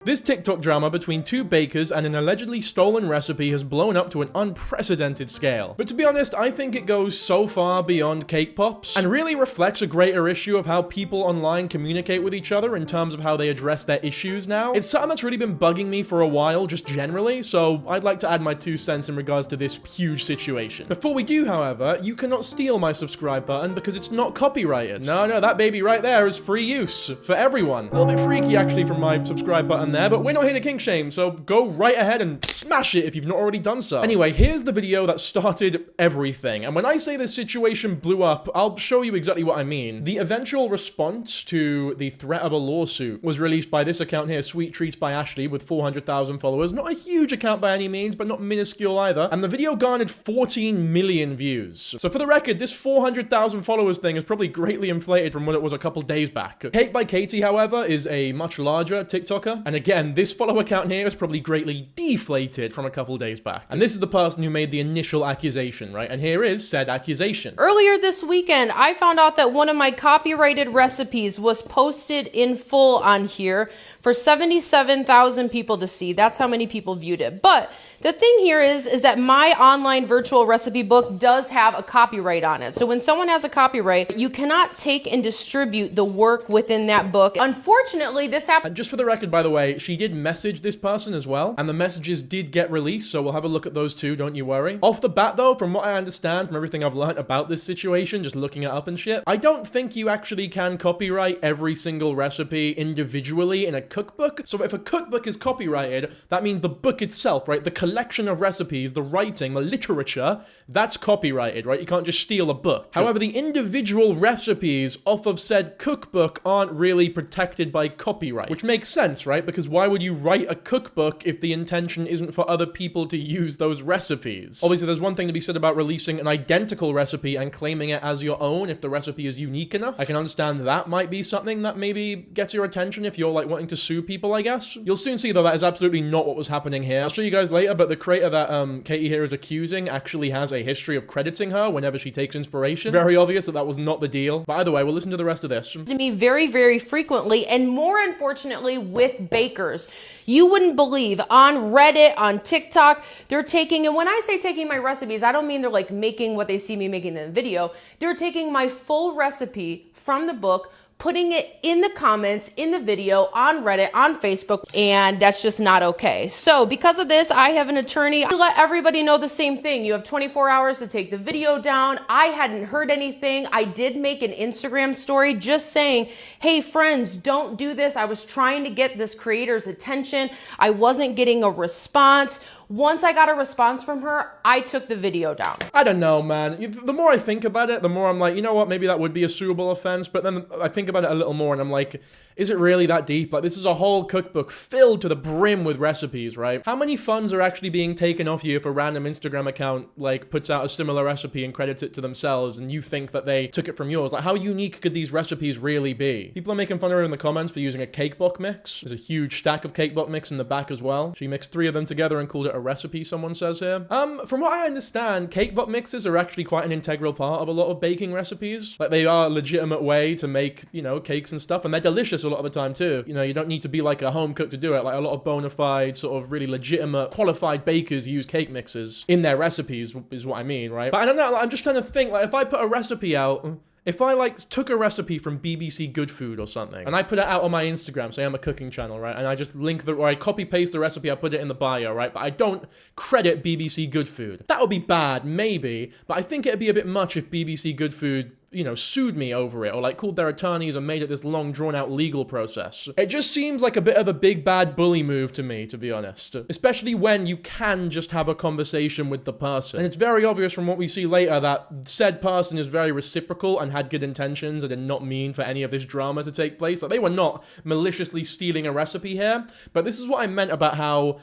This TikTok drama between two bakers and an allegedly stolen recipe has blown up to an unprecedented scale. But to be honest, I think it goes so far beyond cake pops and really reflects a greater issue of how people online communicate with each other in terms of how they address their issues now. It's something that's really been bugging me for a while, just generally, so I'd like to add my 2 cents in regards to this huge situation. Before we do, however, you cannot steal my subscribe button because it's not copyrighted. No, that baby right there is free use for everyone. A little bit freaky actually from my subscribe button there, but we're not here to kink shame, so go right ahead and smash it if you've not already done so. Anyway, here's the video that started everything, and when I say this situation blew up, I'll show you exactly what I mean. The eventual response to the threat of a lawsuit was released by this account here, Sweet Treats by Ashley, with 400,000 followers. Not a huge account by any means, but not minuscule either, and the video garnered 14 million views. So for the record, this 400,000 followers thing is probably greatly inflated from what it was a couple days back. Cake by Katie, however, is a much larger TikToker, and again, this follow account here is probably greatly deflated from a couple days back. And this is the person who made the initial accusation, right? And here is said accusation. Earlier this weekend, I found out that one of my copyrighted recipes was posted in full on here for 77,000 people to see. That's how many people viewed it. But the thing here is that my online virtual recipe book does have a copyright on it. So when someone has a copyright, you cannot take and distribute the work within that book. Unfortunately, this happened. And just for the record, by the way, she did message this person as well, and the messages did get released, so we'll have a look at those too, don't you worry. Off the bat though, from what I understand, from everything I've learned about this situation, just looking it up and shit, I don't think you actually can copyright every single recipe individually in a cookbook. So if a cookbook is copyrighted, that means the book itself, right? The collection of recipes, the writing, the literature, that's copyrighted, right? You can't just steal a book. However, the individual recipes off of said cookbook aren't really protected by copyright, which makes sense, right? Because why would you write a cookbook if the intention isn't for other people to use those recipes? Obviously, there's one thing to be said about releasing an identical recipe and claiming it as your own if the recipe is unique enough. I can understand that might be something that maybe gets your attention if you're like wanting to sue people, I guess. You'll soon see though that is absolutely not what was happening here. I'll show you guys later, but the creator that Katie here is accusing actually has a history of crediting her whenever she takes inspiration. Very obvious that that was not the deal. But either way, we'll listen to the rest of this. To me very, very frequently, and more unfortunately with bakers. You wouldn't believe on Reddit, on TikTok, they're taking, and when I say taking my recipes, I don't mean they're like making what they see me making in the video. They're taking my full recipe from the book, putting it in the comments, in the video, on Reddit, on Facebook, and that's just not okay. So because of this, I have an attorney to let everybody know the same thing. You have 24 hours to take the video down. I hadn't heard anything. I did make an Instagram story just saying, hey friends, don't do this. I was trying to get this creator's attention. I wasn't getting a response. Once I got a response from her, I took the video down. I don't know, man. The more I think about it, the more I'm like, you know what, maybe that would be a suable offense, but then I think about it a little more and I'm like, is it really that deep? Like, this is a whole cookbook filled to the brim with recipes, right? How many funds are actually being taken off you if a random Instagram account, like, puts out a similar recipe and credits it to themselves and you think that they took it from yours? Like, how unique could these recipes really be? People are making fun of her in the comments for using a cake book mix. There's a huge stack of cake book mix in the back as well. She mixed 3 of them together and called it a recipe, someone says here. From what I understand, cake book mixes are actually quite an integral part of a lot of baking recipes. Like, they are a legitimate way to make, you know, cakes and stuff, and they're delicious a lot of the time too. You know, you don't need to be like a home cook to do it. Like, a lot of bona fide, sort of really legitimate, qualified bakers use cake mixes in their recipes, is what I mean, right? But I don't know, like, I'm just trying to think, like, if I put a recipe out, if I, like, took a recipe from BBC Good Food or something, and I put it out on my Instagram, say I'm a cooking channel, right, and I just link or I copy-paste the recipe, I put it in the bio, right, but I don't credit BBC Good Food. That would be bad, maybe, but I think it'd be a bit much if BBC Good Food, you know, sued me over it, or like called their attorneys and made it this long drawn out legal process. It just seems like a bit of a big bad bully move to me, to be honest. Especially when you can just have a conversation with the person. And it's very obvious from what we see later that said person is very reciprocal and had good intentions and did not mean for any of this drama to take place. Like, they were not maliciously stealing a recipe here, but this is what I meant about how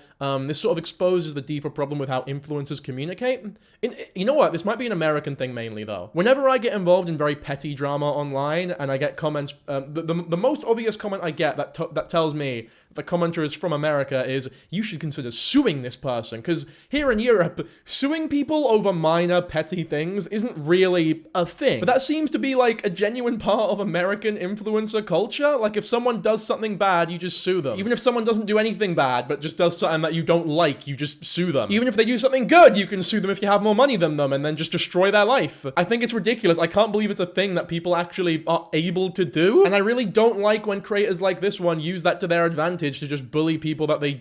this sort of exposes the deeper problem with how influencers communicate. You know what? This might be an American thing mainly though. Whenever I get involved in often very petty drama online, and I get comments. The most obvious comment I get that tells me the commenter is from America is, you should consider suing this person, because here in Europe, suing people over minor petty things isn't really a thing. But that seems to be like a genuine part of American influencer culture. Like if someone does something bad, you just sue them. Even if someone doesn't do anything bad, but just does something that you don't like, you just sue them. Even if they do something good, you can sue them if you have more money than them and then just destroy their life. I think it's ridiculous. I can't believe it's a thing that people actually are able to do. And I really don't like when creators like this one use that to their advantage to just bully people that they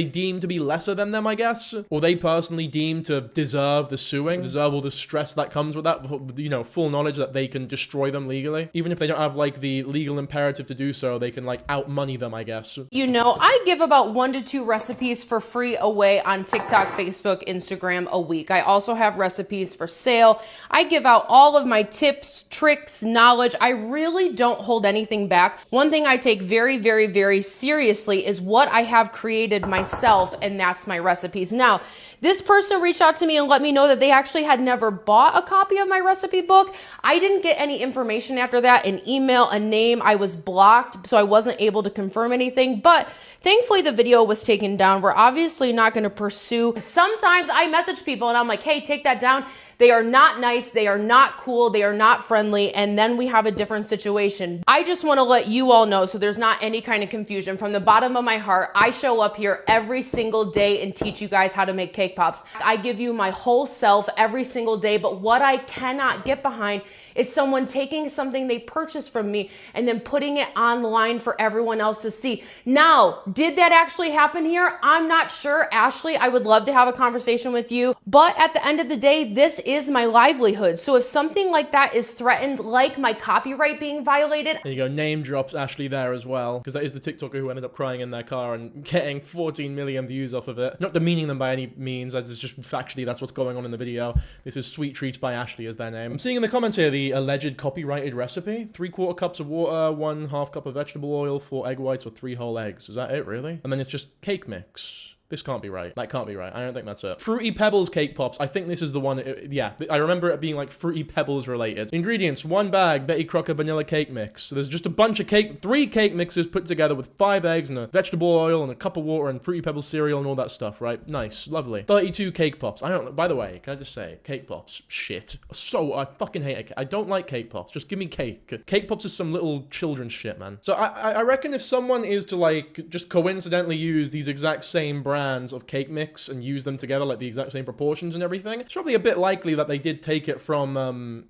deem to be lesser than them, I guess. Or they personally deem to deserve the suing, deserve all the stress that comes with that, you know, full knowledge that they can destroy them legally. Even if they don't have like the legal imperative to do so, they can like out-money them, I guess. You know, I give about 1 to 2 recipes for free away on TikTok, Facebook, Instagram a week. I also have recipes for sale. I give out all of my tips, tricks, knowledge. I really don't hold anything back. One thing I take very, very, very seriously is what I have created myself, and that's my recipes. Now, this person reached out to me and let me know that they actually had never bought a copy of my recipe book. I didn't get any information after that, an email, a name. I was blocked, so I wasn't able to confirm anything, but thankfully the video was taken down. We're obviously not going to pursue. Sometimes I message people and I'm like, hey, take that down. They are not nice, they are not cool, they are not friendly, and then we have a different situation. I just want to let you all know so there's not any kind of confusion. From the bottom of my heart, I show up here every single day and teach you guys how to make cake pops. I give you my whole self every single day, but what I cannot get behind is someone taking something they purchased from me and then putting it online for everyone else to see. Now, did that actually happen here? I'm not sure. Ashley, I would love to have a conversation with you, but at the end of the day, this is my livelihood. So if something like that is threatened, like my copyright being violated. There you go, name drops Ashley there as well, because that is the TikToker who ended up crying in their car and getting 14 million views off of it. Not demeaning them by any means, it's just factually that's what's going on in the video. This is Sweet Treats by Ashley is their name. I'm seeing in the comments here the alleged copyrighted recipe. 3/4 cups of water, 1/2 cup of vegetable oil, 4 egg whites, or 3 whole eggs. Is that it, really? And then it's just cake mix. This can't be right. That can't be right. I don't think that's it. Fruity Pebbles cake pops. I think this is the one. Yeah, I remember it being like Fruity Pebbles related. Ingredients: 1 bag Betty Crocker vanilla cake mix. So there's just a bunch of 3 cake mixes put together with 5 eggs and a vegetable oil and a cup of water and Fruity Pebbles cereal and all that stuff, right? Nice, lovely. 32 cake pops. I don't know. By the way, can I just say, cake pops, shit. So I fucking hate it. I don't like cake pops. Just give me cake. Cake pops is some little children's shit, man. So I reckon if someone is to like just coincidentally use these exact same brands of cake mix and use them together like the exact same proportions and everything, it's probably a bit likely that they did take it from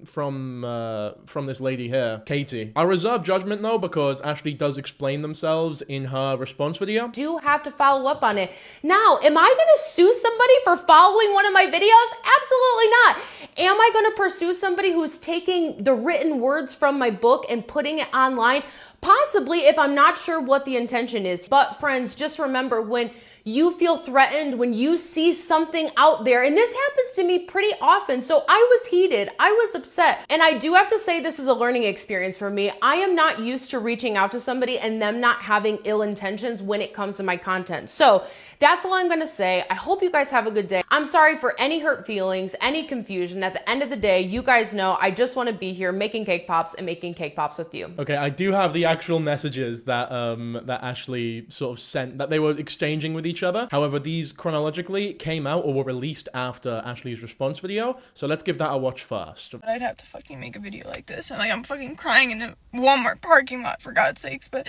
this lady here, Katie. I'll reserve judgment though, because Ashley does explain themselves in her response video. Do have to follow up on it. Now, am I going to sue somebody for following one of my videos? Absolutely not. Am I going to pursue somebody who's taking the written words from my book and putting it online? Possibly, if I'm not sure what the intention is. But friends, just remember, when you feel threatened, when you see something out there, and this happens to me pretty often. So I was heated, I was upset. And I do have to say this is a learning experience for me. I am not used to reaching out to somebody and them not having ill intentions when it comes to my content. So that's all I'm gonna say. I hope you guys have a good day. I'm sorry for any hurt feelings, any confusion. At the end of the day, you guys know I just wanna be here making cake pops and making cake pops with you. Okay, I do have the actual messages that that Ashley sort of sent, that they were exchanging with each other. However, these chronologically came out or were released after Ashley's response video. So let's give that a watch first. I'd have to fucking make a video like this, and like I'm fucking crying in a Walmart parking lot, for God's sakes, but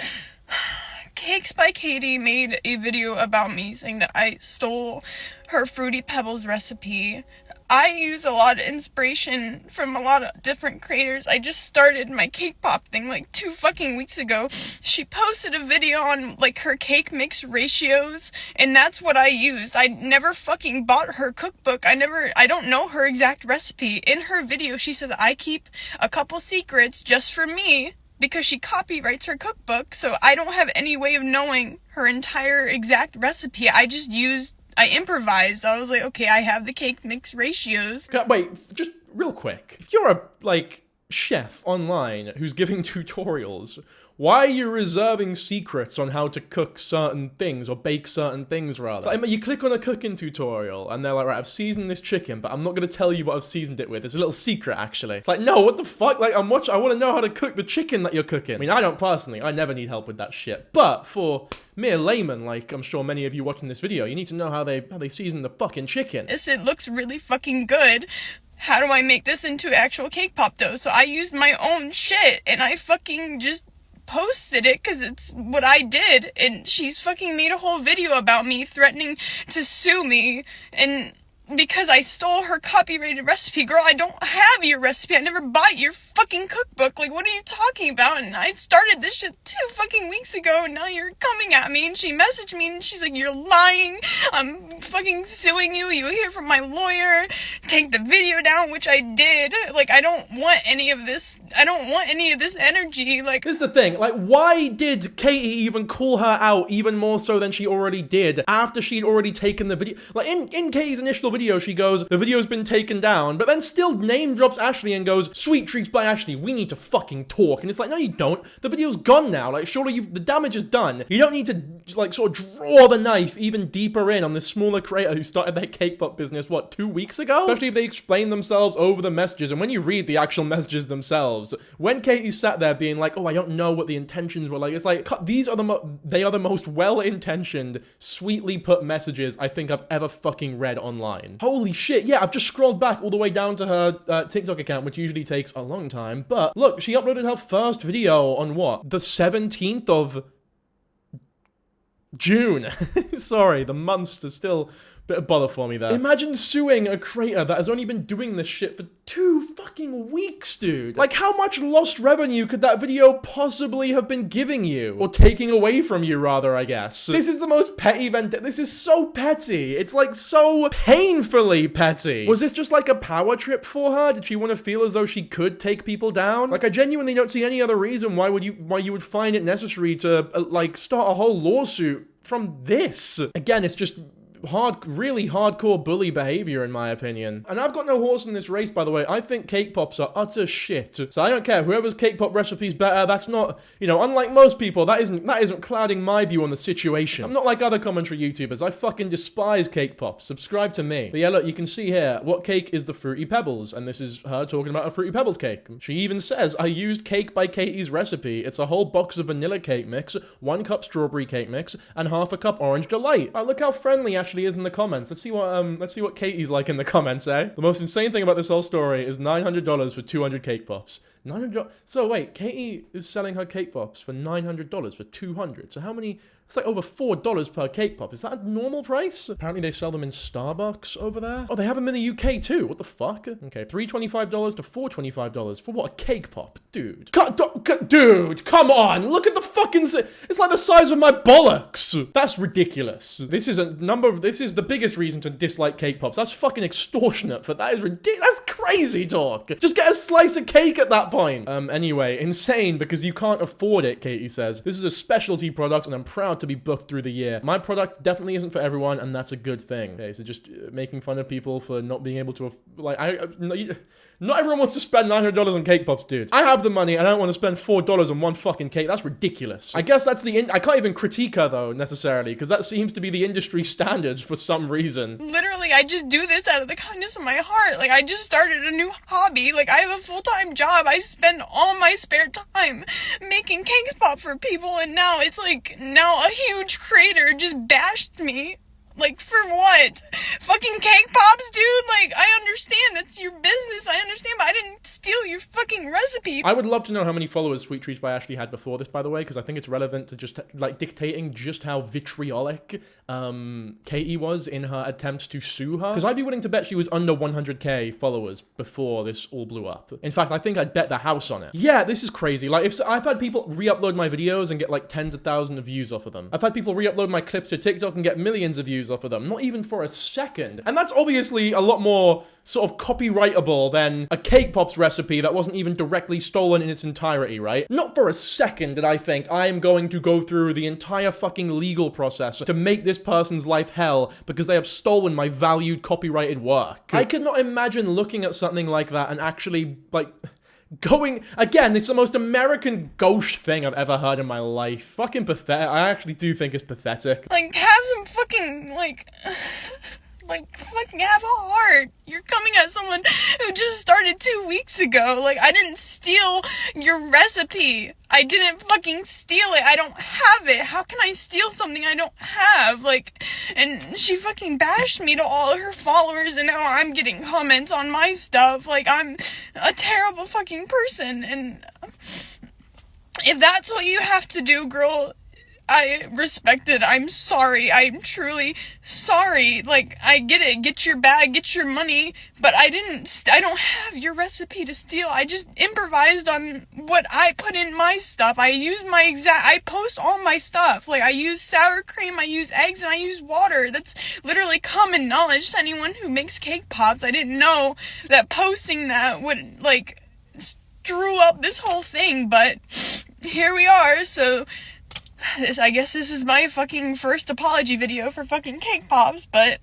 Cakes by Katie made a video about me saying that I stole her Fruity Pebbles recipe. I use a lot of inspiration from a lot of different creators. I just started my cake pop thing like 2 fucking weeks ago. She posted a video on like her cake mix ratios, and that's what I used. I never fucking bought her cookbook. I don't know her exact recipe. In her video, she said that I keep a couple secrets just for me, because she copyrights her cookbook, so I don't have any way of knowing her entire exact recipe. I improvised. I was like, okay, I have the cake mix ratios. Wait, just real quick. If you're a, like, chef online who's giving tutorials, why are you reserving secrets on how to cook certain things or bake certain things rather? It's like, you click on a cooking tutorial and they're like, right, I've seasoned this chicken, but I'm not going to tell you what I've seasoned it with. It's a little secret actually. It's like, no, what the fuck? Like, I want to know how to cook the chicken that you're cooking. I mean, I don't personally, I never need help with that shit. But for mere layman, like I'm sure many of you watching this video, you need to know how they season the fucking chicken. It looks really fucking good. How do I make this into actual cake pop dough? So I used my own shit and I fucking just posted it because it's what I did, and she's fucking made a whole video about me threatening to sue me, and because I stole her copyrighted recipe. Girl, I don't have your recipe. I never bought your fucking cookbook. Like, what are you talking about? And I started this shit 2 fucking weeks ago, and now you're coming at me. And she messaged me, and she's like, you're lying. I'm fucking suing you. You hear from my lawyer. Take the video down, which I did. Like, I don't want any of this. I don't want any of this energy. Like, this is the thing. Like, why did Katie even call her out even more so than she already did after she'd already taken the video? Like, in Katie's initial video, she goes, the video's been taken down, but then still name drops Ashley and goes, sweet treats by Ashley, we need to fucking talk. And it's like, no, you don't. The video's gone now. Like, surely the damage is done. You don't need to, like, sort of draw the knife even deeper in on this smaller creator who started their cake pop business, what, 2 weeks ago? Especially if they explain themselves over the messages, and when you read the actual messages themselves, when Katie sat there being like, oh, I don't know what the intentions were like, it's like, they are the most well-intentioned, sweetly put messages I think I've ever fucking read online. Holy shit, yeah, I've just scrolled back all the way down to her TikTok account, which usually takes a long time, but look, she uploaded her first video on what? The 17th of June. Sorry, the months are still a bit of bother for me there. Imagine suing a creator that has only been doing this shit for 2 fucking weeks, dude. Like, how much lost revenue could that video possibly have been giving you? Or taking away from you, rather, I guess. This is the most petty event. This is so petty. It's like so painfully petty. Was this just like a power trip for her? Did she want to feel as though she could take people down? Like, I genuinely don't see any other reason why you would find it necessary to, like, start a whole lawsuit from this. Again, it's just really hardcore bully behavior in my opinion. And I've got no horse in this race, by the way. I think cake pops are utter shit. So I don't care. Whoever's cake pop recipe's better, that's not, you know, unlike most people, that isn't clouding my view on the situation. I'm not like other commentary YouTubers. I fucking despise cake pops. Subscribe to me. But yeah, look, you can see here, what cake is the Fruity Pebbles? And this is her talking about a Fruity Pebbles cake. She even says, I used Cake by Katie's recipe. It's a whole box of vanilla cake mix, 1 cup strawberry cake mix, and 1/2 cup orange delight. Oh, look how friendly Ashley is in the comments. Let's see what Katie's like in the comments, eh? The most insane thing about this whole story is $900 for 200 cake pops. $900. So wait, Katie is selling her cake pops for $900 for 200. So how many? It's like over $4 per cake pop. Is that a normal price? Apparently they sell them in Starbucks over there. Oh, they have them in the UK too. What the fuck? Okay, $325 to $425 for what? A cake pop? Dude. Dude, come on. Look at the fucking... It's like the size of my bollocks. That's ridiculous. This is the biggest reason to dislike cake pops. That's fucking extortionate, but that is ridiculous. That's crazy talk. Just get a slice of cake at that point. Anyway, insane because you can't afford it, Katie says. This is a specialty product and I'm proud to be booked through the year. My product definitely isn't for everyone, and that's a good thing. Okay, so just making fun of people for not being able to, like, not everyone wants to spend $900 on cake pops, dude. I have the money, and I don't want to spend $4 on one fucking cake. That's ridiculous. I guess that's I can't even critique her, though, necessarily, because that seems to be the industry standards for some reason. Literally, I just do this out of the kindness of my heart. Like, I just started a new hobby. Like, I have a full-time job. I spend all my spare time making cake pop for people, and now it's like, now a huge creator just bashed me. Like, for what? Fucking cake pops, dude? Like, I understand that's your business. I understand, but I didn't steal your fucking recipe. I would love to know how many followers Sweet Treats by Ashley had before this, by the way, because I think it's relevant to just, like, dictating just how vitriolic Katie was in her attempts to sue her. Because I'd be willing to bet she was under 100k followers before this all blew up. In fact, I think I'd bet the house on it. Yeah, this is crazy. Like, I've had people re-upload my videos and get, like, tens of thousands of views off of them. I've had people re-upload my clips to TikTok and get millions of views off of them, not even for a second. And that's obviously a lot more sort of copyrightable than a cake pops recipe that wasn't even directly stolen in its entirety, right? Not for a second did I think I am going to go through the entire fucking legal process to make this person's life hell because they have stolen my valued copyrighted work. I could not imagine looking at something like that and actually, like, Going, again, it's the most American gauche thing I've ever heard in my life. Fucking pathetic. I actually do think it's pathetic. Like, have some fucking, like, fucking have a heart. You're coming at someone who just started 2 weeks ago. Like, I didn't steal your recipe. I didn't fucking steal it. I don't have it. How can I steal something I don't have? Like, and she fucking bashed me to all of her followers, and now I'm getting comments on my stuff. Like, I'm a terrible fucking person, and if that's what you have to do, girl, I respect it. I'm sorry. I'm truly sorry. Like, I get it. Get your bag, get your money, but I don't have your recipe to steal. I just improvised on what I put in my stuff. I post all my stuff. Like, I use sour cream, I use eggs, and I use water. That's literally common knowledge to anyone who makes cake pops. I didn't know that posting that would, like, screw up this whole thing, but here we are, so I guess this is my fucking first apology video for fucking cake pops, but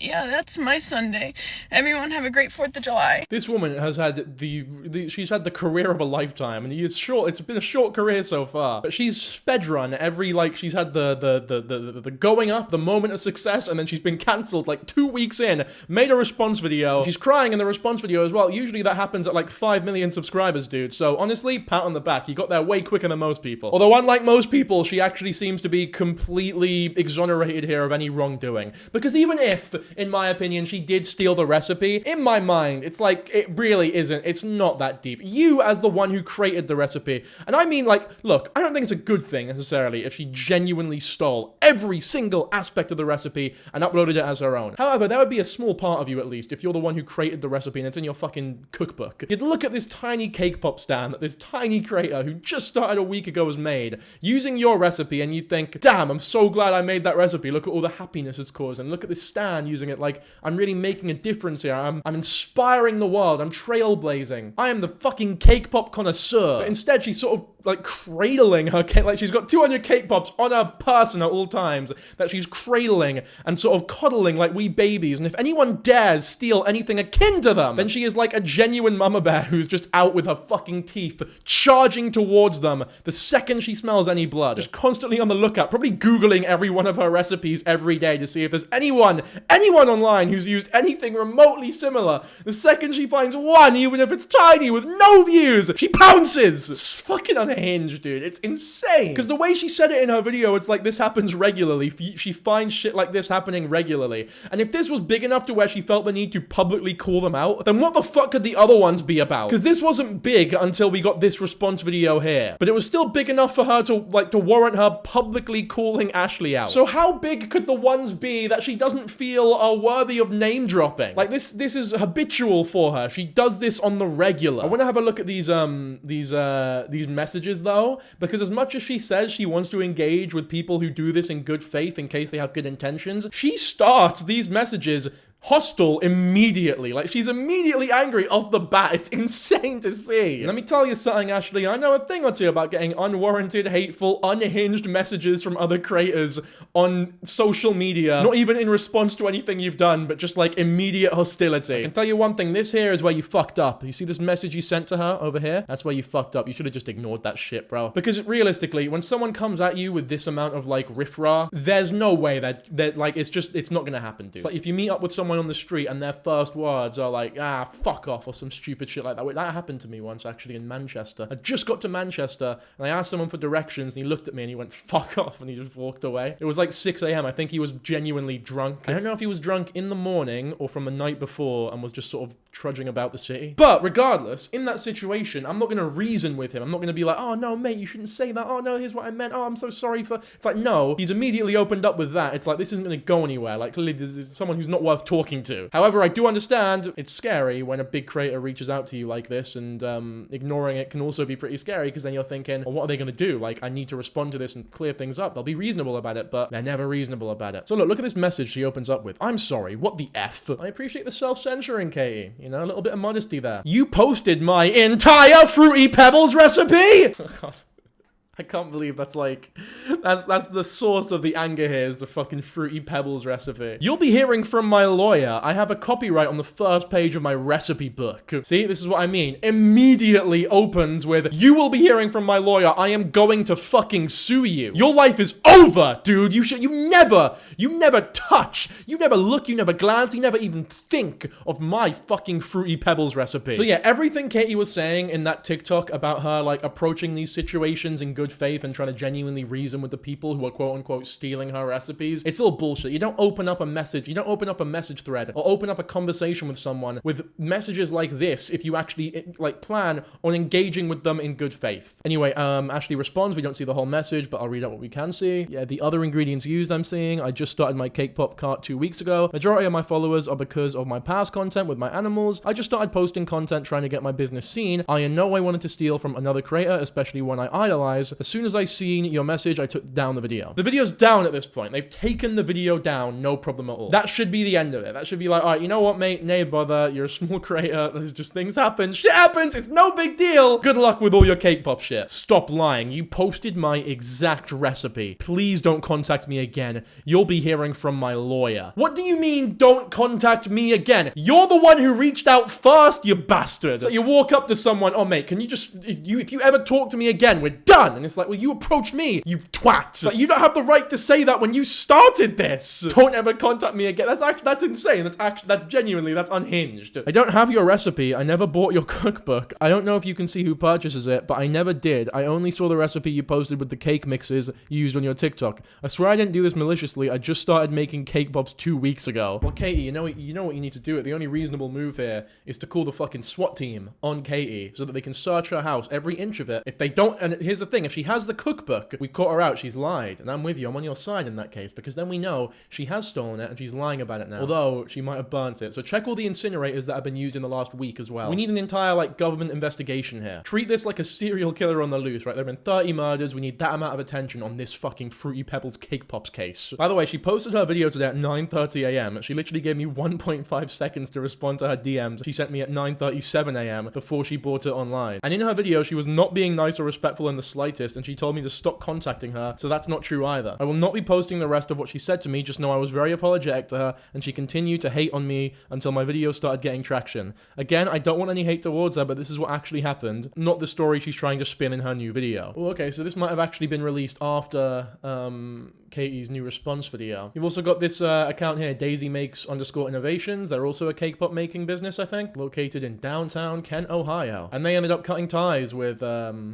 yeah, that's my Sunday. Everyone have a great 4th of July. This woman has had she's had the career of a lifetime, and it's been a short career so far. But she's sped-run every, like, she's had the going up, the moment of success, and then she's been cancelled like 2 weeks in, made a response video. She's crying in the response video as well. Usually that happens at like 5 million subscribers, dude. So honestly, pat on the back. You got there way quicker than most people. Although unlike most people, she actually seems to be completely exonerated here of any wrongdoing. Because even if, in my opinion, she did steal the recipe, in my mind, it's like, it really isn't. It's not that deep. You, as the one who created the recipe, and I mean, like, look, I don't think it's a good thing, necessarily, if she genuinely stole every single aspect of the recipe and uploaded it as her own. However, there would be a small part of you, at least, if you're the one who created the recipe and it's in your fucking cookbook. You'd look at this tiny cake pop stand that this tiny creator who just started a week ago has made, using your recipe, and you'd think, damn, I'm so glad I made that recipe. Look at all the happiness it's caused, and look at this stand using it like, I'm really making a difference here. I'm inspiring the world. I'm trailblazing. I am the fucking cake pop connoisseur. But instead, she's sort of like cradling her cake. Like, she's got 200 cake pops on her person at all times that she's cradling and sort of coddling like wee babies. And if anyone dares steal anything akin to them, then she is like a genuine mama bear who's just out with her fucking teeth, charging towards them the second she smells any blood. Just constantly on the lookout, probably Googling every one of her recipes every day to see if there's anyone online who's used anything remotely similar. The second she finds one, even if it's tiny, with no views, she pounces. It's fucking unhinged, dude. It's insane. Because the way she said it in her video, it's like this happens regularly. She finds shit like this happening regularly. And if this was big enough to where she felt the need to publicly call them out, then what the fuck could the other ones be about? Because this wasn't big until we got this response video here. But it was still big enough for her to warrant her publicly calling Ashley out. So how big could the ones be that she doesn't feel are worthy of name dropping? Like, this is habitual for her. She does this on the regular. I want to have a look at these messages though, because as much as she says she wants to engage with people who do this in good faith in case they have good intentions, she starts these messages hostile immediately. Like, she's immediately angry off the bat. It's insane to see. Let me tell you something, Ashley. I know a thing or two about getting unwarranted, hateful, unhinged messages from other creators on social media. Not even in response to anything you've done, but just like immediate hostility. I can tell you one thing. This here is where you fucked up. You see this message you sent to her over here? That's where you fucked up. You should have just ignored that shit, bro. Because realistically, when someone comes at you with this amount of like riffraff, there's no way that like, it's not gonna happen, dude. It's like if you meet up with someone on the street and their first words are like, ah, fuck off, or some stupid shit like that. Wait, that happened to me once, actually, in Manchester. I just got to Manchester and I asked someone for directions and he looked at me and he went, fuck off, and he just walked away. It was like 6 a.m. I think he was genuinely drunk. I don't know if he was drunk in the morning or from the night before and was just sort of trudging about the city. But regardless, in that situation, I'm not going to reason with him. I'm not going to be like, oh no, mate, you shouldn't say that. Oh no, here's what I meant. Oh, I'm so sorry for... It's like, no, he's immediately opened up with that. It's like, this isn't going to go anywhere. Like, clearly, this is someone who's not worth talking to. However, I do understand it's scary when a big creator reaches out to you like this, and ignoring it can also be pretty scary, because then you're thinking, well, what are they going to do? Like, I need to respond to this and clear things up. They'll be reasonable about it, but they're never reasonable about it. So look at this message she opens up with. I'm sorry, what the F? I appreciate the self-censoring, Katie. You know, a little bit of modesty there. You posted my entire Fruity Pebbles recipe? Oh, God. I can't believe that's like, that's the source of the anger here, is the fucking Fruity Pebbles recipe. You'll be hearing from my lawyer. I have a copyright on the first page of my recipe book. See, this is what I mean. Immediately opens with, you will be hearing from my lawyer. I am going to fucking sue you. Your life is over, dude. You never touch, you never look, you never glance, you never even think of my fucking Fruity Pebbles recipe. So yeah, everything Katie was saying in that TikTok about her like approaching these situations in good faith and trying to genuinely reason with the people who are quote unquote stealing her recipes, it's all bullshit. You don't open up a message thread or open up a conversation with someone with messages like this if you actually like plan on engaging with them in good faith. Anyway, Ashley responds, we don't see the whole message, but I'll read out what we can see. Yeah, the other ingredients used I'm seeing, I just started my cake pop cart 2 weeks ago. Majority of my followers are because of my past content with my animals. I just started posting content trying to get my business seen. I in no way wanted to steal from another creator, especially one I idolize. As soon as I seen your message, I took down the video. The video's down at this point. They've taken the video down, no problem at all. That should be the end of it. That should be like, all right, you know what, mate? Nay bother. You're a small creator. There's just things happen. Shit happens. It's no big deal. Good luck with all your cake pop shit. Stop lying. You posted my exact recipe. Please don't contact me again. You'll be hearing from my lawyer. What do you mean, don't contact me again? You're the one who reached out first, you bastard. So you walk up to someone, oh mate, can you just, if you ever talk to me again, we're done. And it's like, well, you approached me, you twat. Like, you don't have the right to say that when you started this. Don't ever contact me again. That's insane. That's genuinely, that's unhinged. I don't have your recipe. I never bought your cookbook. I don't know if you can see who purchases it, but I never did. I only saw the recipe you posted with the cake mixes you used on your TikTok. I swear I didn't do this maliciously. I just started making cake pops 2 weeks ago. Well, Katie, you know what you need to do? The only reasonable move here is to call the fucking SWAT team on Katie so that they can search her house, every inch of it. If they don't, and here's the thing, if she has the cookbook, we caught her out, she's lied. And I'm with you, I'm on your side in that case, because then we know she has stolen it and she's lying about it now. Although, she might have burnt it. So check all the incinerators that have been used in the last week as well. We need an entire, like, government investigation here. Treat this like a serial killer on the loose, right? There have been 30 murders, we need that amount of attention on this fucking Fruity Pebbles cake pops case. By the way, she posted her video today at 9:30 a.m. She literally gave me 1.5 seconds to respond to her DMs she sent me at 9:37 a.m. before she bought it online. And in her video, she was not being nice or respectful in the slightest, and she told me to stop contacting her, so that's not true either. I will not be posting the rest of what she said to me, just know I was very apologetic to her, and she continued to hate on me until my video started getting traction. Again, I don't want any hate towards her, but this is what actually happened, not the story she's trying to spin in her new video. Oh, okay, so this might have actually been released after, Katie's new response video. You've also got this account here, Daisy Makes _innovations. They're also a cake pop making business, I think, located in downtown Kent, Ohio. And they ended up cutting ties with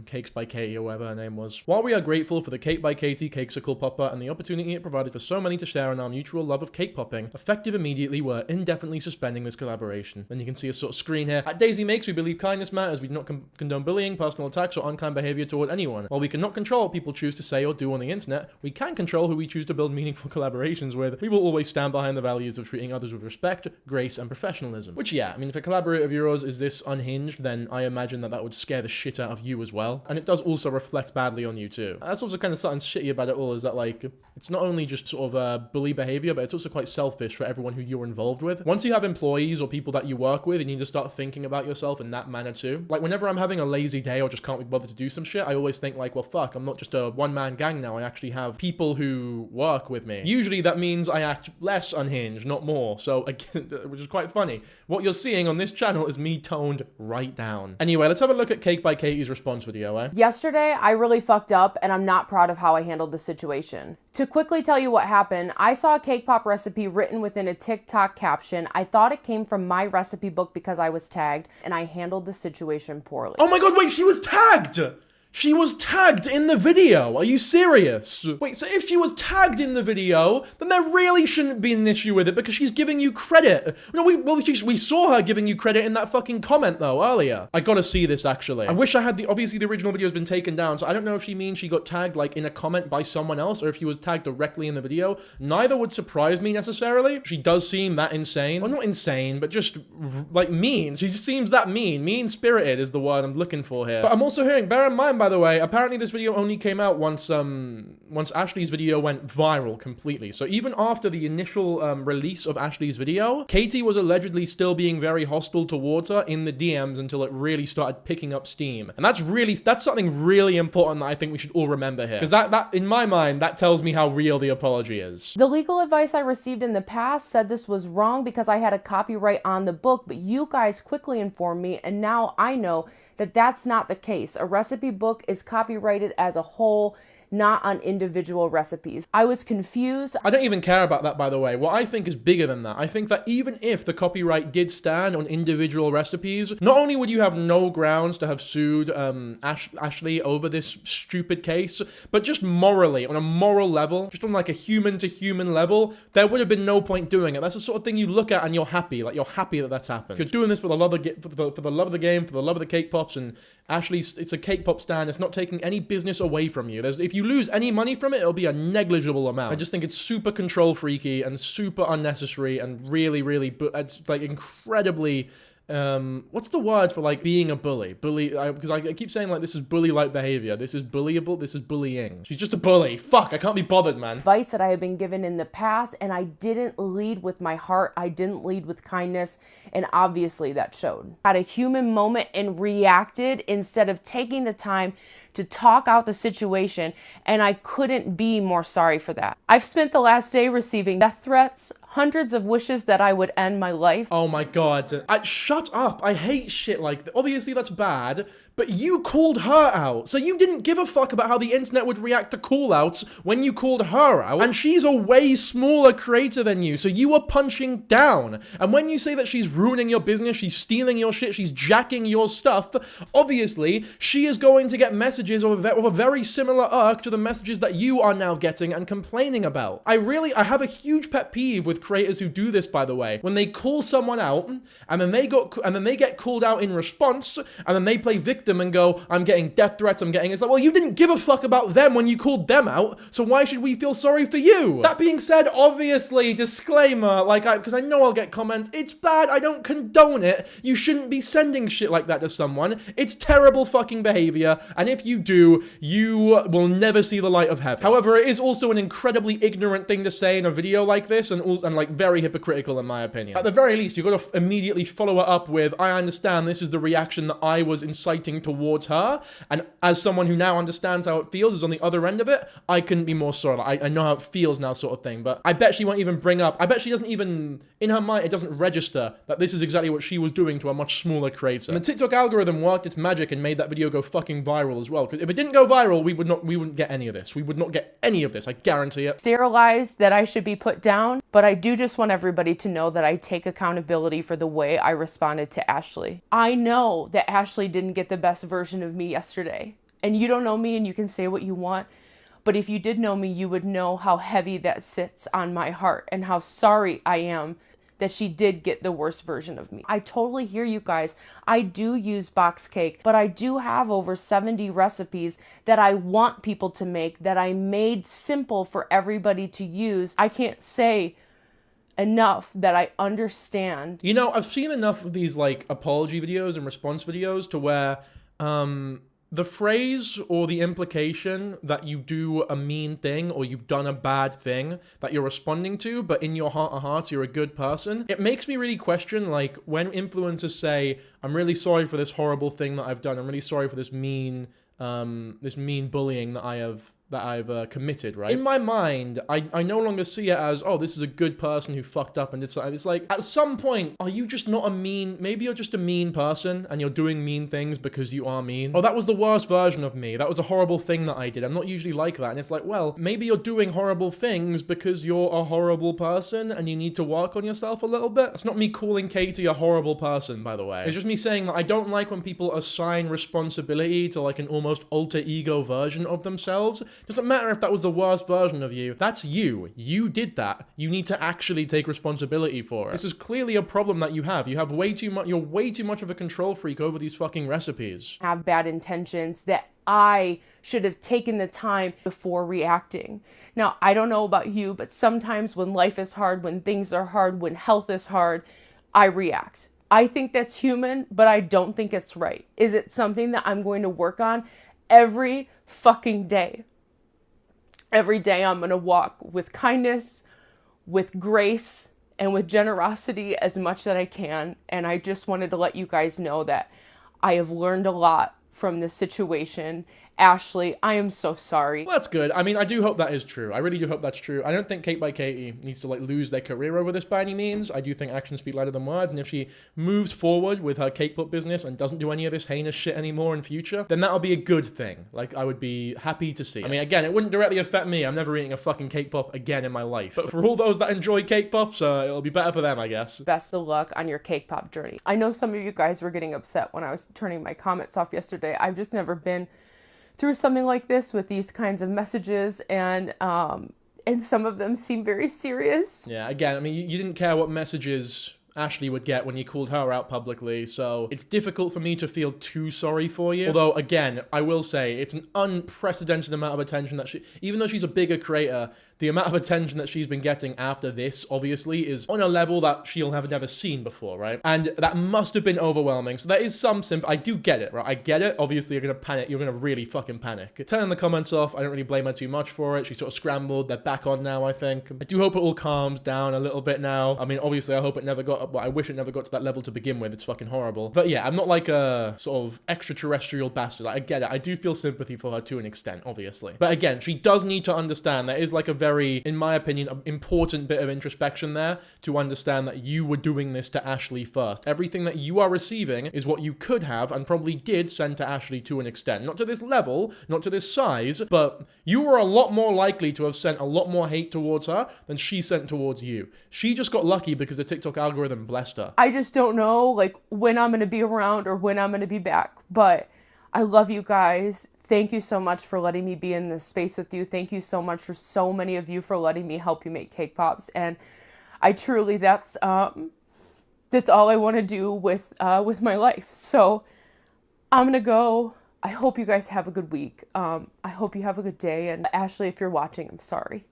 Cakes by Katie, or whatever her name was. While we are grateful for the Cake by Katie Cakesicle popper and the opportunity it provided for so many to share in our mutual love of cake popping, effective immediately, we're indefinitely suspending this collaboration. Then you can see a sort of screen here. At Daisy Makes, we believe kindness matters. We do not condone bullying, personal attacks, or unkind behavior toward anyone. While we cannot control what people choose to say or do on the internet, we can control who we choose to build meaningful collaborations with. We will always stand behind the values of treating others with respect, grace, and professionalism. Which, yeah, I mean, if a collaborator of yours is this unhinged, then I imagine that would scare the shit out of you as well. And it does also reflect badly on you too. That's also kind of something shitty about it all, is that, like, it's not only just sort of bully behavior, but it's also quite selfish for everyone who you're involved with. Once you have employees or people that you work with, you need to start thinking about yourself in that manner too. Like, whenever I'm having a lazy day or just can't be bothered to do some shit, I always think like, well, fuck, I'm not just a one-man gang now. I actually have people who work with me. Usually that means I act less unhinged, not more. So again, which is quite funny. What you're seeing on this channel is me toned right down. Anyway, let's have a look at Cake by Katie's response video, eh? Yesterday, I really fucked up and I'm not proud of how I handled the situation. To quickly tell you what happened, I saw a cake pop recipe written within a TikTok caption. I thought it came from my recipe book because I was tagged, and I handled the situation poorly. Oh my god, wait, she was tagged! She was tagged in the video. Are you serious? Wait, so if she was tagged in the video, then there really shouldn't be an issue with it because she's giving you credit. No, we saw her giving you credit in that fucking comment though earlier. I gotta see this actually. I wish I had obviously the original video has been taken down, so I don't know if she means she got tagged like in a comment by someone else or if she was tagged directly in the video. Neither would surprise me necessarily. She does seem that insane. Well, not insane, but just like mean. She just seems that mean. Mean-spirited is the word I'm looking for here. But I'm also hearing, bear in mind, by by the way, apparently this video only came out once Ashley's video went viral completely. So even after the initial release of Ashley's video, Katie was allegedly still being very hostile towards her in the DMs until it really started picking up steam. And that's something really important that I think we should all remember here. Because that, in my mind, that tells me how real the apology is. The legal advice I received in the past said this was wrong because I had a copyright on the book, but you guys quickly informed me, and now I know that that's not the case. A recipe book is copyrighted as a whole, not on individual recipes. I was confused. I don't even care about that, by the way. What I think is bigger than that. I think that even if the copyright did stand on individual recipes, not only would you have no grounds to have sued Ashley over this stupid case, but just morally, on a moral level, just on like a human-to-human level, there would have been no point doing it. That's the sort of thing you look at and you're happy. Like, you're happy that that's happened. You're doing this for the love of the for the love of the game, for the love of the cake pops, and Ashley's, it's a cake pop stand. It's not taking any business away from you. If you lose any money from it, it'll be a negligible amount. I just think it's super control freaky and super unnecessary and really, it's like incredibly, what's the word for like being a bully? Because I keep saying like this is bully-like behavior. This is bullyable. This is bullying. She's just a bully. Fuck, I can't be bothered, man. Advice that I have been given in the past, and I didn't lead with my heart. I didn't lead with kindness, and obviously that showed. I had a human moment and reacted instead of taking the time to talk out the situation, and I couldn't be more sorry for that. I've spent the last day receiving death threats, hundreds of wishes that I would end my life. Oh my god. Shut up. I hate shit like that. Obviously that's bad, but you called her out. So you didn't give a fuck about how the internet would react to call-outs when you called her out. And she's a way smaller creator than you, so you were punching down. And when you say that she's ruining your business, she's stealing your shit, she's jacking your stuff, obviously she is going to get messages of a very similar irk to the messages that you are now getting and complaining about. I have a huge pet peeve with creators who do this, by the way. When they call someone out, and then they get called out in response, and then they play victim and go, I'm getting death threats, it's like, well, you didn't give a fuck about them when you called them out, so why should we feel sorry for you? That being said, obviously, disclaimer, because I know I'll get comments, it's bad, I don't condone it, you shouldn't be sending shit like that to someone, it's terrible fucking behavior, and if you do, you will never see the light of heaven. However, it is also an incredibly ignorant thing to say in a video like this, and like very hypocritical in my opinion. At the very least, you've got to immediately follow it up with, I understand this is the reaction that I was inciting towards her, and as someone who now understands how it feels, is on the other end of it, I couldn't be more sorry. I know how it feels now, sort of thing, but I bet she won't even bring up, I bet she doesn't even, in her mind, it doesn't register that this is exactly what she was doing to a much smaller creator. And the TikTok algorithm worked its magic and made that video go fucking viral as well, because if it didn't go viral, we wouldn't get any of this. We would not get any of this, I guarantee it. Sterilized that I should be put down, but I do just want everybody to know that I take accountability for the way I responded to Ashley. I know that Ashley didn't get the best version of me yesterday, and you don't know me and you can say what you want, but if you did know me, you would know how heavy that sits on my heart and how sorry I am that she did get the worst version of me. I totally hear you guys. I do use box cake, but I do have over 70 recipes that I want people to make, that I made simple for everybody to use. I can't say enough that I understand. You know, I've seen enough of these like apology videos and response videos to where the phrase or the implication that you do a mean thing or you've done a bad thing that you're responding to, but in your heart of hearts, you're a good person, it makes me really question, like, when influencers say, I'm really sorry for this horrible thing that I've done, I'm really sorry for this mean bullying that I've committed, right? In my mind, I no longer see it as, oh, this is a good person who fucked up and did something. It's like, at some point, are you just not maybe you're just a mean person and you're doing mean things because you are mean? Oh, that was the worst version of me. That was a horrible thing that I did. I'm not usually like that. And it's like, well, maybe you're doing horrible things because you're a horrible person and you need to work on yourself a little bit. That's not me calling Katie a horrible person, by the way. It's just me saying that I don't like when people assign responsibility to like an almost alter ego version of themselves. Doesn't matter if that was the worst version of you. That's you. You did that. You need to actually take responsibility for it. This is clearly a problem that you have. You have way too much. You're way too much of a control freak over these fucking recipes. Have bad intentions, that I should have taken the time before reacting. Now, I don't know about you, but sometimes when life is hard, when things are hard, when health is hard, I react. I think that's human, but I don't think it's right. Is it something that I'm going to work on? every fucking day. Every day I'm going to walk with kindness, with grace, and with generosity as much that I can. And I just wanted to let you guys know that I have learned a lot from this situation. Ashley, I am so sorry. Well, that's good. I mean, I do hope that is true. I really do hope that's true. I don't think Cake by Katie needs to, like, lose their career over this by any means. I do think actions speak louder than words, and if she moves forward with her cake pop business and doesn't do any of this heinous shit anymore in future, then that'll be a good thing. Like, I would be happy to see. I mean, again, it wouldn't directly affect me. I'm never eating a fucking cake pop again in my life. But for all those that enjoy cake pops, it'll be better for them, I guess. Best of luck on your cake pop journey. I know some of you guys were getting upset when I was turning my comments off yesterday. I've just never been through something like this with these kinds of messages, and some of them seem very serious. Yeah, again, I mean, you didn't care what messages Ashley would get when you called her out publicly, so it's difficult for me to feel too sorry for you. Although, again, I will say, it's an unprecedented amount of attention that even though she's a bigger creator, the amount of attention that she's been getting after this, obviously, is on a level that she'll have never seen before, right? And that must have been overwhelming. So there is some I do get it, right? I get it. Obviously, you're gonna panic. You're gonna really fucking panic. Turning the comments off, I don't really blame her too much for it. She sort of scrambled. They're back on now, I think. I do hope it all calms down a little bit now. I mean, obviously, I hope it never got, well, I wish it never got to that level to begin with. It's fucking horrible. But yeah, I'm not like a sort of extraterrestrial bastard. Like, I get it. I do feel sympathy for her to an extent, obviously. But again, she does need to understand there is like a very, in my opinion, an important bit of introspection there to understand that you were doing this to Ashley first. Everything that you are receiving is what you could have and probably did send to Ashley to an extent. Not to this level, not to this size, but you were a lot more likely to have sent a lot more hate towards her than she sent towards you. She just got lucky because the TikTok algorithm blessed her. I just don't know, like, when I'm going to be around or when I'm going to be back, but I love you guys. Thank you so much for letting me be in this space with you. Thank you so much for so many of you for letting me help you make cake pops. And I truly, that's all I want to do with my life. So I'm gonna go. I hope you guys have a good week. I hope you have a good day. And Ashley, if you're watching, I'm sorry.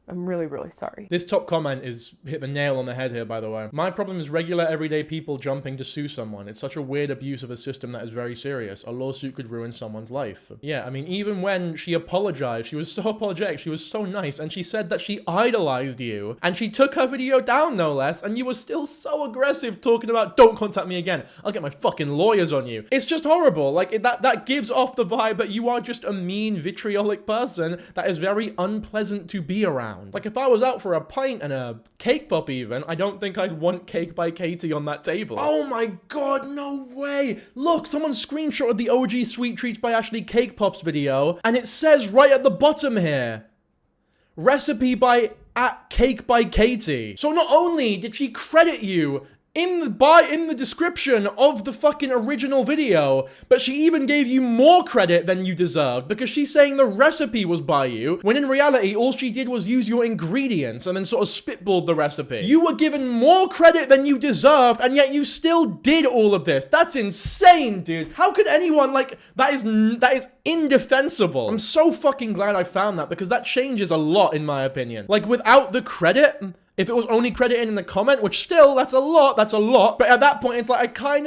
I'm really, really sorry. This top comment is hit the nail on the head here, by the way. My problem is regular everyday people jumping to sue someone. It's such a weird abuse of a system that is very serious. A lawsuit could ruin someone's life. Yeah, I mean, even when she apologized, she was so apologetic, she was so nice, and she said that she idolized you, and she took her video down, no less, and you were still so aggressive talking about, don't contact me again, I'll get my fucking lawyers on you. It's just horrible. Like, that gives off the vibe that you are just a mean, vitriolic person that is very unpleasant to be around. Like, if I was out for a pint and a cake pop even, I don't think I'd want Cake by Katie on that table. Oh my god, no way! Look, someone screenshotted the OG Sweet Treats by Ashley Cake Pops video, and it says right at the bottom here, recipe by @Cake by Katie. So not only did she credit you in the description of the fucking original video, but she even gave you more credit than you deserved because she's saying the recipe was by you, when in reality, all she did was use your ingredients and then sort of spitballed the recipe. You were given more credit than you deserved, and yet you still did all of this. That's insane, dude. How could anyone, like, that is indefensible. I'm so fucking glad I found that because that changes a lot in my opinion. Like, without the credit, if it was only credited in the comment, which still, that's a lot, but at that point, it's like, I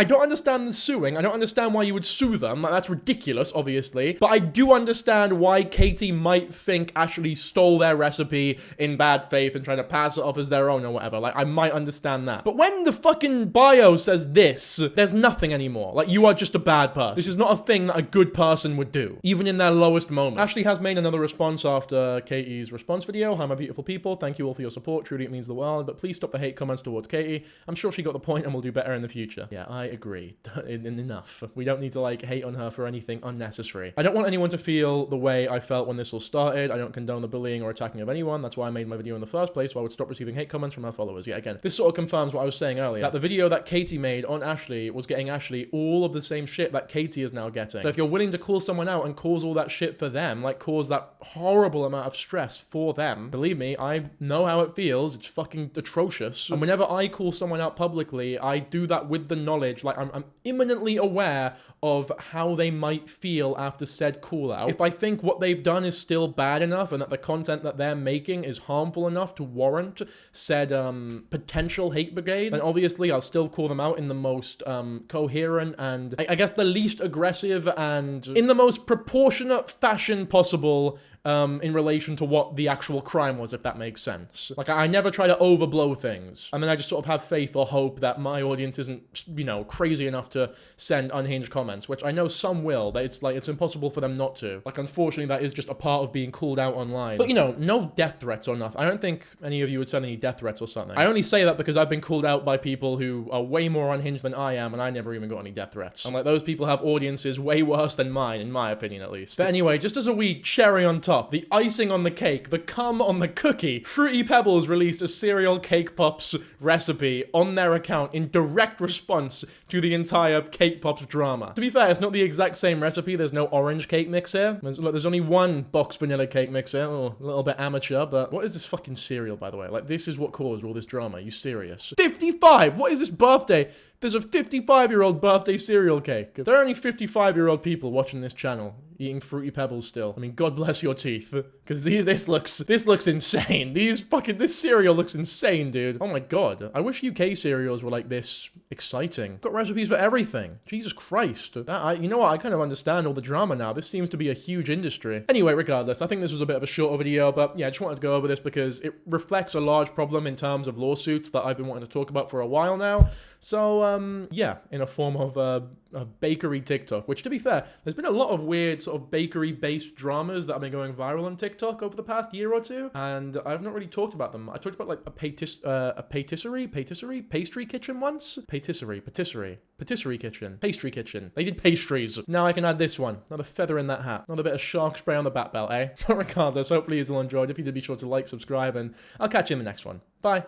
don't understand the suing, I don't understand why you would sue them, like, that's ridiculous, obviously, but I do understand why Katie might think Ashley stole their recipe in bad faith and trying to pass it off as their own or whatever, like, I might understand that. But when the fucking bio says this, there's nothing anymore, like, you are just a bad person. This is not a thing that a good person would do, even in their lowest moment. Ashley has made another response after Katie's response video. Hi, my beautiful people, thank you all for your support, truly it means the world, but please stop the hate comments towards Katie. I'm sure she got the point and will do better in the future. Yeah, I agree. Enough. We don't need to, like, hate on her for anything unnecessary. I don't want anyone to feel the way I felt when this all started. I don't condone the bullying or attacking of anyone. That's why I made my video in the first place, so I would stop receiving hate comments from her followers. Yeah, again, this sort of confirms what I was saying earlier, that the video that Katie made on Ashley was getting Ashley all of the same shit that Katie is now getting. So if you're willing to call someone out and cause all that shit for them, like cause that horrible amount of stress for them, believe me, I know how how it feels. It's fucking atrocious. And whenever I call someone out publicly, I do that with the knowledge, like I'm imminently aware of how they might feel after said call out. If I think what they've done is still bad enough and that the content that they're making is harmful enough to warrant said potential hate brigade, then obviously I'll still call them out in the most coherent and I guess the least aggressive and in the most proportionate fashion possible in relation to what the actual crime was, if that makes sense. Like, I never try to overblow things, and then I just sort of have faith or hope that my audience isn't, you know, crazy enough to send unhinged comments, which I know some will, that it's impossible for them not to. Like, unfortunately, that is just a part of being called out online. But, you know, no death threats or nothing. I don't think any of you would send any death threats or something. I only say that because I've been called out by people who are way more unhinged than I am, and I never even got any death threats. And, like, those people have audiences way worse than mine, in my opinion, at least. But anyway, just as a wee cherry on top, the icing on the cake, the cum on the cookie, Fruity Pebbles released a cereal cake pops recipe on their account in direct response to the entire cake pops drama. To be fair, it's not the exact same recipe. There's no orange cake mix here. There's only one box vanilla cake mix here. Oh, a little bit amateur, but what is this fucking cereal, by the way? Like, this is what caused all this drama. Are you serious? 55! What is this birthday? There's a 55-year-old birthday cereal cake. There are only 55-year-old people watching this channel eating Fruity Pebbles still. I mean, God bless your teeth, because this looks insane. This cereal looks insane, dude. Oh my God. I wish UK cereals were like this exciting. Got recipes for everything. Jesus Christ. You know what? I kind of understand all the drama now. This seems to be a huge industry. Anyway, regardless, I think this was a bit of a shorter video, but yeah, I just wanted to go over this because it reflects a large problem in terms of lawsuits that I've been wanting to talk about for a while now. So, yeah, in a form of a bakery TikTok, which, to be fair, there's been a lot of weird sort of bakery-based dramas that have been going viral on TikTok over the past year or two, and I've not really talked about them. I talked about, like, a pastry kitchen once? Patisserie kitchen. Pastry kitchen. They did pastries. Now I can add this one. Another feather in that hat. Another bit of shark spray on the bat belt, eh? But regardless, hopefully you all enjoyed. If you did, be sure to like, subscribe, and I'll catch you in the next one. Bye.